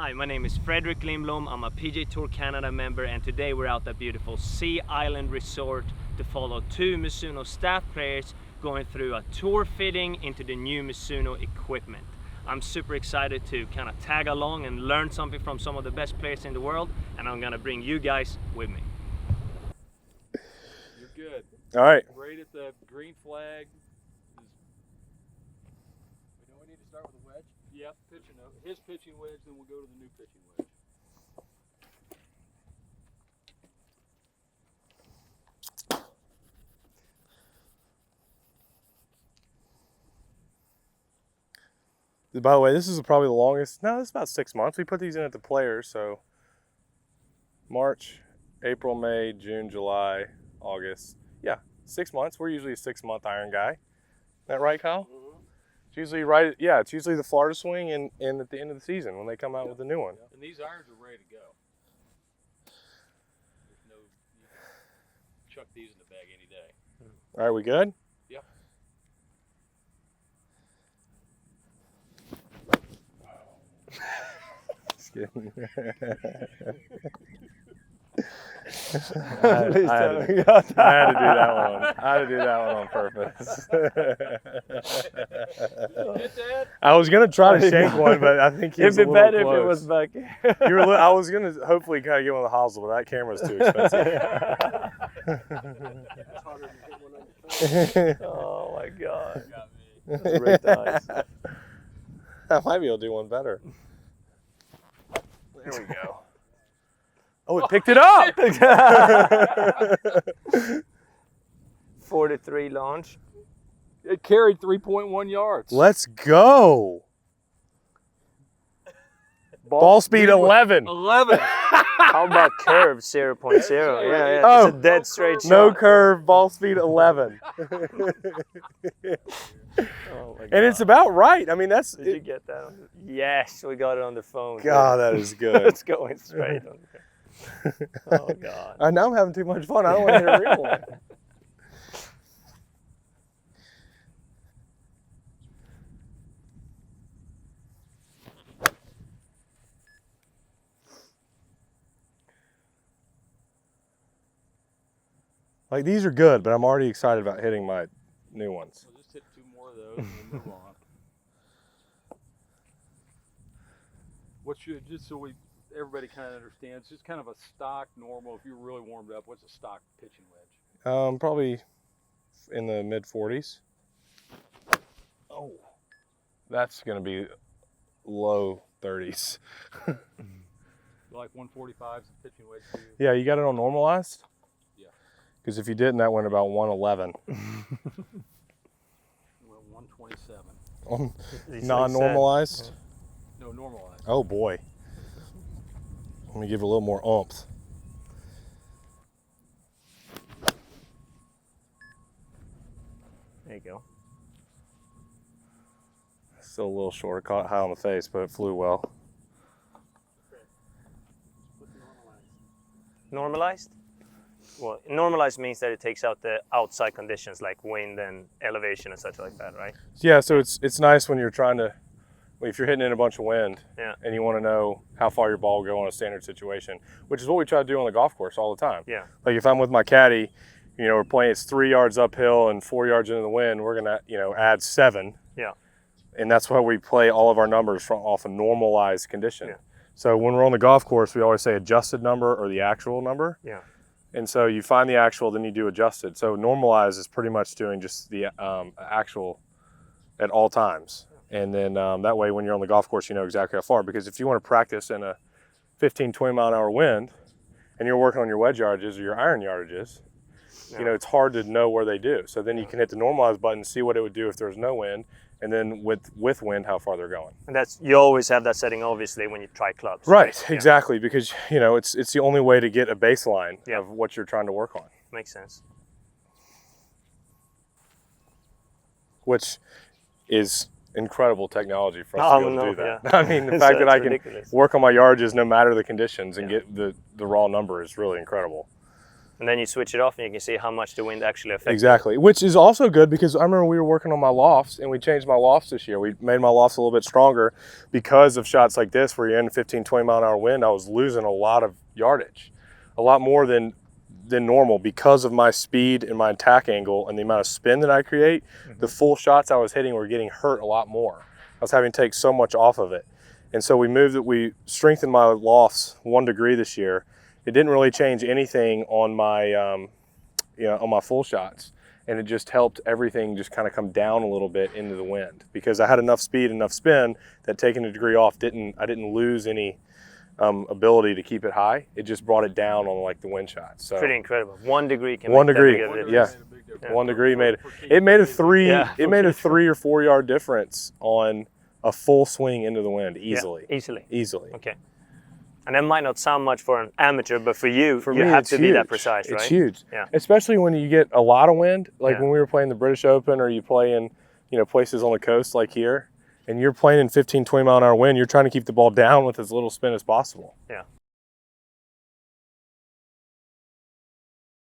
Hi, my name is Fredrik Lindblom. I'm a PGA Tour Canada member, and today we're out at beautiful Sea Island Resort to follow two Mizuno staff players going through a tour fitting into the new Mizuno equipment. I'm super excited to kind of tag along and learn something from some of the best players in the world, and I'm gonna bring you guys with me. You're good. All right. Right at the green flag. We know we need to start with a wedge. Yep, pitching his pitching wedge, then we'll go to the new pitching wedge. By the way, this is probably the longest. No, it's about 6 months. We put these in at the Players, so March, April, May, June, July, August. Yeah, 6 months. We're usually a 6-month iron guy. Isn't that right, Kyle? Mm-hmm. It's usually right. Yeah, it's usually the Florida swing and at the end of the season when they come out with a new one. Yeah. And these irons are ready to go. There's no, you can chuck these in the bag any day. All right, we good? Yep. Just kidding. I had to do that one. I had to do that one on purpose. I was gonna try to shank one, but I think It'd be better if it was back. I was gonna hopefully kind of get one of the hosel, but that camera's too expensive. Oh my God. That's great eyes. I might be able to do one better. There we go. Oh, it picked it up! 43 launch. It carried 3.1 yards. Let's go! Ball speed 11. 11. How about curve 0.0? Yeah, Oh, it's a dead straight shot. No curve, ball speed 11. Oh my God. And it's about right. I mean, that's... Did you get that? Yes, we got it on the phone. God, that is good. It's going straight on there. Oh God. Now I'm having too much fun. I don't want to hit a real one. Like, these are good, but I'm already excited about hitting my new ones. We'll just hit 2 more of those and we'll move on. What should, just so everybody kind of understands, just kind of a stock normal, if you're really warmed up, what's a stock pitching wedge? Probably in the mid 40s. Oh, that's going to be low 30s. Like 145's a pitching wedge for you? Yeah, you got it on normalized? Yeah. Because if you didn't, that went about 111. Well, 127. On non-normalized? No, normalized. Oh boy. Let me give it a little more oomph. There you go. Still a little short, caught high on the face, but it flew well. Normalized? Well, normalized means that it takes out the outside conditions like wind and elevation and such like that, right? Yeah, so it's nice when you're trying to, if you're hitting in a bunch of wind, Yeah. and you want to know how far your ball will go on a standard situation, which is what we try to do on the golf course all the time. Yeah. Like if I'm with my caddy, we're playing, it's 3 yards uphill and 4 yards into the wind, we're gonna, add 7. Yeah. And that's why we play all of our numbers from off a normalized condition. Yeah. So when we're on the golf course, we always say adjusted number or the actual number. Yeah. And so you find the actual, then you do adjusted. So normalized is pretty much doing just the actual at all times. And then that way when you're on the golf course, you know exactly how far. Because if you want to practice in a 15, 20 mile an hour wind and you're working on your wedge yardages or your iron yardages, it's hard to know where they do. So then you can hit the normalize button, see what it would do if there's no wind, and then with wind, how far they're going. And you always have that setting, obviously, when you try clubs. Right, exactly, because it's the only way to get a baseline of what you're trying to work on. Makes sense. Which is incredible technology for us to be able to do that. Yeah. I mean, the fact that I can ridiculous. work on my yardages no matter the conditions and get the raw number is really incredible. And then you switch it off and you can see how much the wind actually affects. Exactly, which is also good because I remember we were working on my lofts and we changed my lofts this year. We made my lofts a little bit stronger because of shots like this where you're in 15, 20 mile an hour wind. I was losing a lot of yardage, a lot more than normal because of my speed and my attack angle and the amount of spin that I create. The full shots I was hitting were getting hurt a lot more. I was having to take so much off of it. And so we strengthened my lofts 1 degree this year. It didn't really change anything on my, on my full shots. And it just helped everything just kind of come down a little bit into the wind because I had enough speed, enough spin that taking a degree off, I didn't lose any ability to keep it high. It just brought it down on like the wind shots. So pretty incredible. 1 degree can 1 make degree, that big of a yeah. difference. 1 degree made a 3 or 4 yard difference on a full swing into the wind easily. Yeah, easily. Okay. And that might not sound much for an amateur, but for you, you have to be that precise, right? It's huge. Yeah. Especially when you get a lot of wind, like when we were playing the British Open or you play in, places on the coast like here, and you're playing in 15, 20 mile an hour wind, you're trying to keep the ball down with as little spin as possible. Yeah.